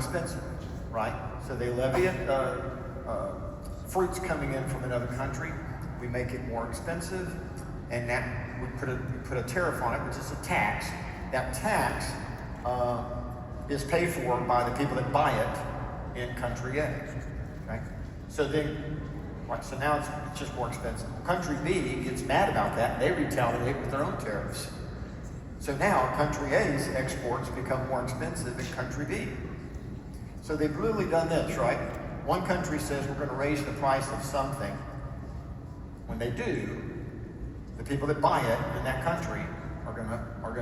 expensive, right? So they levy it, fruits coming in from another country, we make it more expensive, and now we put a tariff on it, which is a tax. That tax is paid for by the people that buy it in country A. Okay? So then, right, so now it's just more expensive. Country B gets mad about that, and they retaliate with their own tariffs. So now country A's exports become more expensive than country B. So they've really done this, right? One country says we're going to raise the price of something. When they do, the people that buy it in that country are going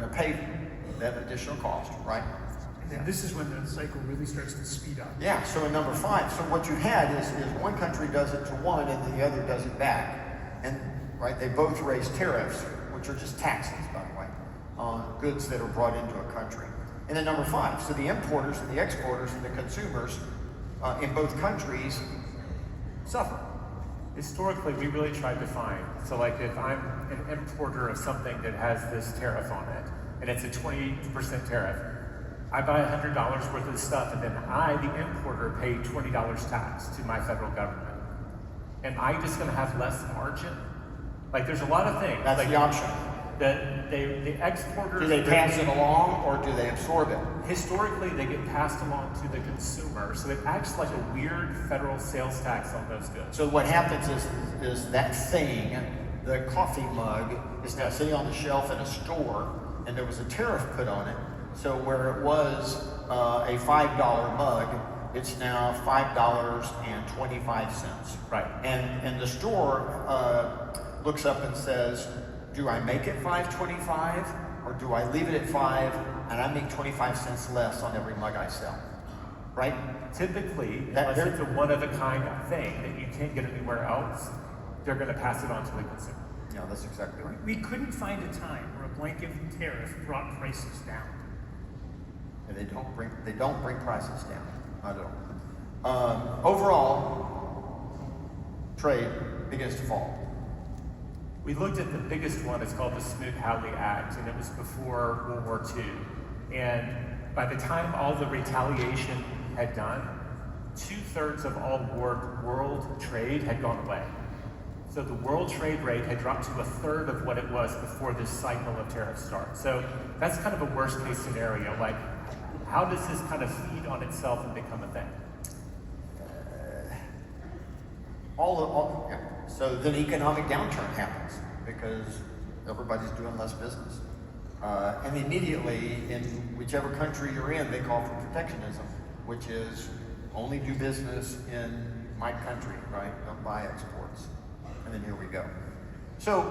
to pay that additional cost, right? And then this is when the cycle really starts to speed up. Yeah, so in number 5, so what you had is one country does it to one and the other does it back. And right, they both raise tariffs, which are just taxes, by the way, on goods that are brought into a country. And then number 5, so the importers and the exporters and the consumers in both countries suffer. Historically, we really tried to find, so like if I'm an importer of something that has this tariff on it, and it's a 20% tariff, I buy $100 worth of stuff, and then I, the importer, pay $20 tax to my federal government. Am I just going to have less margin? Like, there's a lot of things. That's like the option. The exporters... Do they pass it along, or do they absorb it? Historically, they get passed along to the consumer, so it acts like a weird federal sales tax on those goods. So what happens is that thing, the coffee mug, is now sitting on the shelf in a store, and there was a tariff put on it. So where it was a $5 mug, it's now $5.25. Right. And the store looks up and says, do I make it $5.25, or do I leave it at $5 and I make 25 cents less on every mug I sell? Right? Typically, unless it's a one-of-a-kind thing that you can't get anywhere else, they're going to pass it on to the consumer. Yeah, that's exactly right. We couldn't find a time where a blanket tariff brought prices down. And they don't bring prices down. I don't. Overall, trade begins to fall. We looked at the biggest one. It's called the Smoot-Hawley Act, and it was before World War II. And by the time all the retaliation had done, 2/3 of all world trade had gone away. So the world trade rate had dropped to 1/3 of what it was before this cycle of tariffs started. So that's kind of a worst case scenario. Like, how does this kind of feed on itself and become a thing? Yeah. So then economic downturn happens because everybody's doing less business. And immediately, in whichever country you're in, they call for protectionism, which is only do business in my country, right? Don't buy exports. And then here we go. So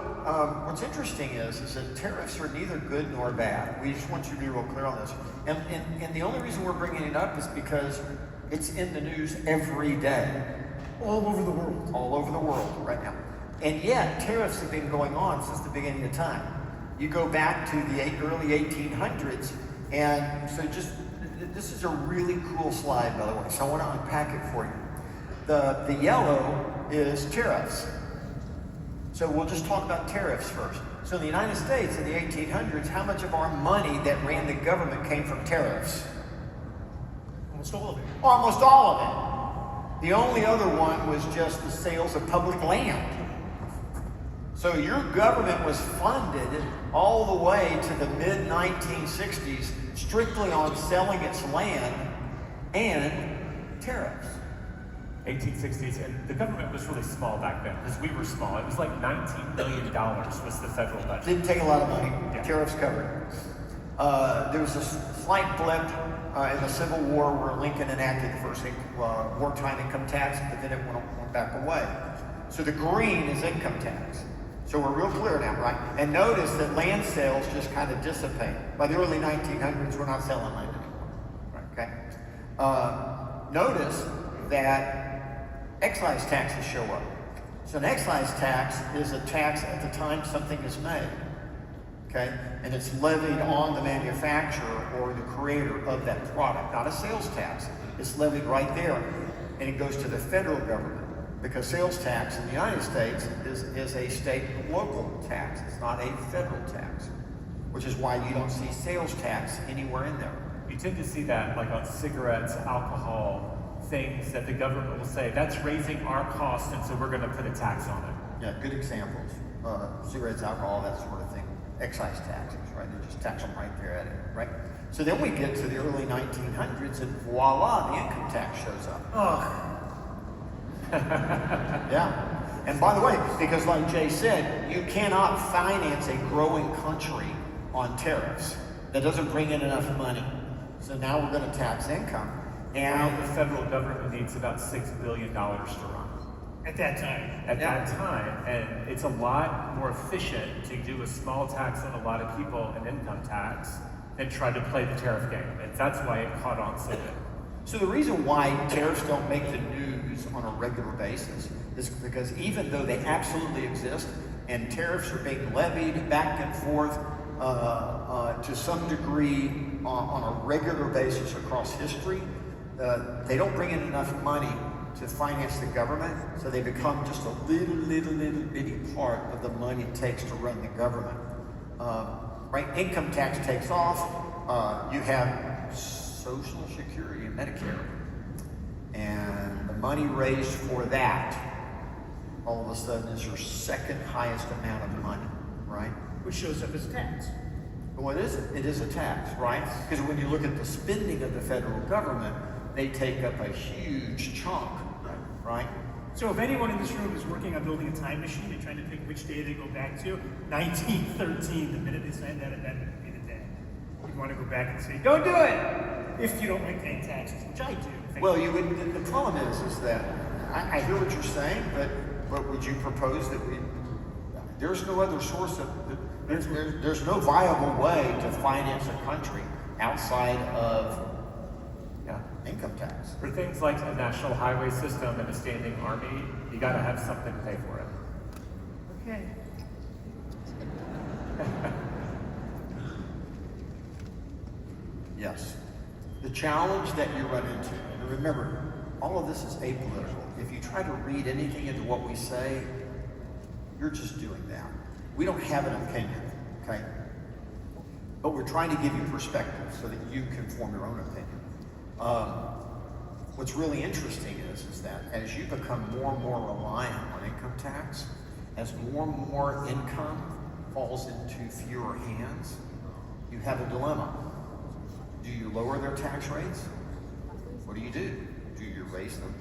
what's interesting is that tariffs are neither good nor bad. We just want you to be real clear on this. And the only reason we're bringing it up is because it's in the news every day. All over the world. All over the world right now. And yet, tariffs have been going on since the beginning of time. You go back to the early 1800s, and so this is a really cool slide, by the way, so I want to unpack it for you. The yellow is tariffs. So we'll just talk about tariffs first. So in the United States in the 1800s, how much of our money that ran the government came from tariffs? Almost all of it. Almost all of it. The only other one was just the sales of public land. So your government was funded all the way to the mid-1960s strictly on selling its land and tariffs. 1860s, and the government was really small back then because we were small. It was like $19 million was the federal budget. Didn't take a lot of money. Yeah. Tariffs covered. There was a slight blip in the Civil War where Lincoln enacted the first wartime income tax, but then it went back away. So the green is income tax. So we're real clear now, right? And notice that land sales just kind of dissipate. By the early 1900s, we're not selling land anymore. Okay? Notice that excise taxes show up. So an excise tax is a tax at the time something is made. Okay? And it's levied on the manufacturer or the creator of that product, not a sales tax. It's levied right there, and it goes to the federal government because sales tax in the United States is a state and local tax. It's not a federal tax, which is why you don't see sales tax anywhere in there. We You tend to see that like on cigarettes, alcohol, things that the government will say, that's raising our cost, and so we're going to put a tax on it. Yeah, good examples. Cigarettes, alcohol, that sort of thing. Excise taxes, right? They just tax them right there at it, right? So then we get to the early 1900s, and voila, the income tax shows up. Yeah. And by the way, because like Jay said, you cannot finance a growing country on tariffs. That doesn't bring in enough money. So now we're going to tax income. Now the federal government needs about $6 billion to run. At that time. At that time, and it's a lot more efficient to do a small tax on a lot of people, an income tax, than try to play the tariff game. And that's why it caught on so good. So the reason why tariffs don't make the news on a regular basis is because even though they absolutely exist, and tariffs are being levied back and forth to some degree on a regular basis across history, they don't bring in enough money to finance the government, so they become just a little bitty part of the money it takes to run the government. Right? Income tax takes off. You have Social Security and Medicare, and the money raised for that all of a sudden is your second highest amount of money, right? Which shows up as a tax. Well, it is. It is a tax, right? Because when you look at the spending of the federal government, they take up a huge chunk, right? So if anyone in this room is working on building a time machine and trying to pick which day they go back to, 1913, the minute they signed that amendment would be the day. You'd want to go back and say, don't do it! If you don't like paying taxes, which I do. Well, you would. The problem is that I hear what you're saying, but would you propose that we? There's no other source of. There's no viable way to finance a country outside of income tax. For things like a national highway system and a standing army, you got to have something to pay for it. Okay. Yes. The challenge that you run into, and remember, all of this is apolitical. If you try to read anything into what we say, you're just doing that. We don't have an opinion, okay? But we're trying to give you perspective so that you can form your own opinion. What's really interesting is that as you become more and more reliant on income tax, as more and more income falls into fewer hands, you have a dilemma. Do you lower their tax rates? What do? Do you raise them?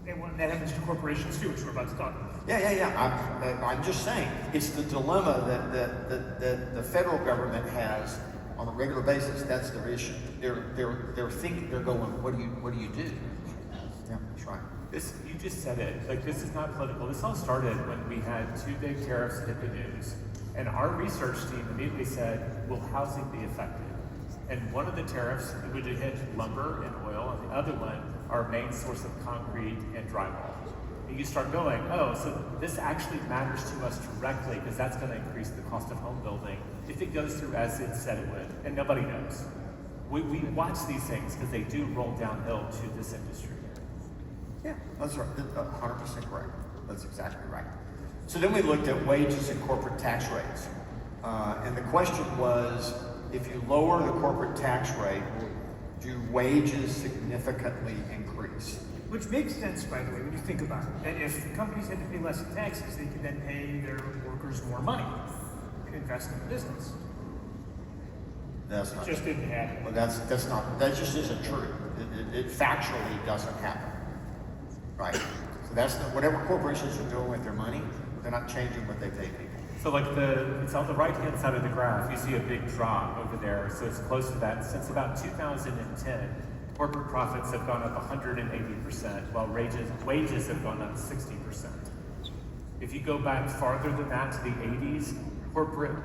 Okay, well, that happens to corporations too, which we're about to talk about. Yeah. I'm just saying, it's the dilemma that the federal government has on a regular basis. That's their issue. They're thinking, they're going, what do you do? Yeah, that's right. You just said it. Like, this is not political. This all started when we had two big tariffs hit the news, and our research team immediately said, will housing be affected? And one of the tariffs would hit lumber and oil, and the other one, our main source of concrete and drywall. And you start going, oh, so this actually matters to us directly because that's going to increase the cost of home building if it goes through as it said it would, and nobody knows. We watch these things because they do roll downhill to this industry. Yeah, that's right. 100% correct. That's exactly right. So then we looked at wages and corporate tax rates. And the question was, if you lower the corporate tax rate, do wages significantly increase? Which makes sense, by the way, when you think about it. And if companies had to pay less in taxes, they could then pay their workers more money and invest in the business. That's not It just didn't happen. Well, that just isn't true. It factually doesn't happen. Right? So that's whatever corporations are doing with their money, they're not changing what they pay people. So like it's on the right-hand side of the graph, you see a big drop over there. So it's close to that. Since about 2010, corporate profits have gone up 180%, while wages have gone up 60%. If you go back farther than that to the 80s, corporate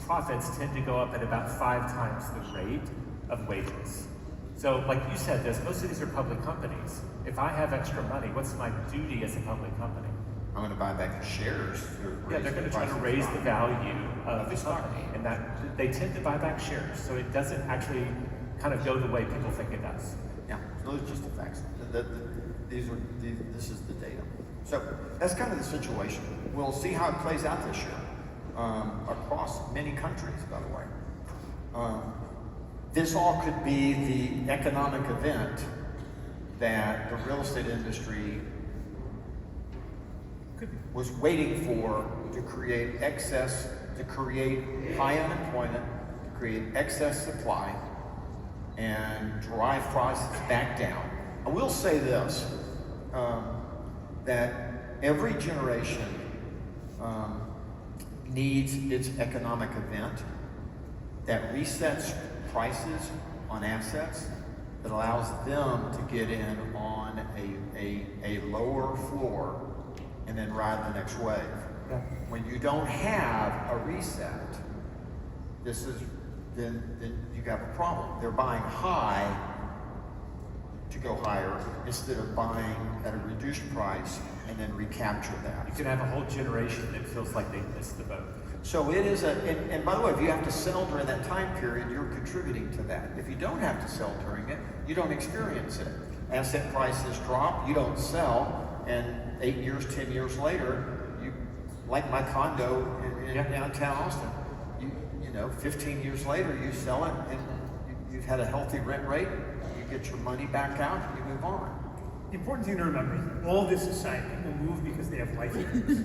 profits tend to go up at about 5 times the rate of wages. So like you said, most of these are public companies. If I have extra money, what's my duty as a public company? I'm going to buy back the shares. Yeah, they're going to try to raise the value of the company, and that they tend to buy back shares. So it doesn't actually kind of go the way people think it does. Yeah, so those are just the facts. This is the data. So that's kind of the situation. We'll see how it plays out this year across many countries, by the way. this all could be the economic event that the real estate industry was waiting for to create high unemployment, to create excess supply, and drive prices back down. I will say this, that every generation needs its economic event that resets prices on assets, that allows them to get in on a lower floor and then ride the next wave. Yeah. When you don't have a reset, then you have a problem. They're buying high to go higher instead of buying at a reduced price and then recapture that. You can have a whole generation that feels like they missed the boat. So it is and by the way, if you have to sell during that time period, you're contributing to that. If you don't have to sell during it, you don't experience it. Asset prices drop, you don't sell, and 8 years, 10 years later, you, like my condo in downtown Austin, you know, 15 years later, you sell it and you've had a healthy rent rate, you get your money back out, you move on. The important thing to remember is that all this aside, people move because they have life events.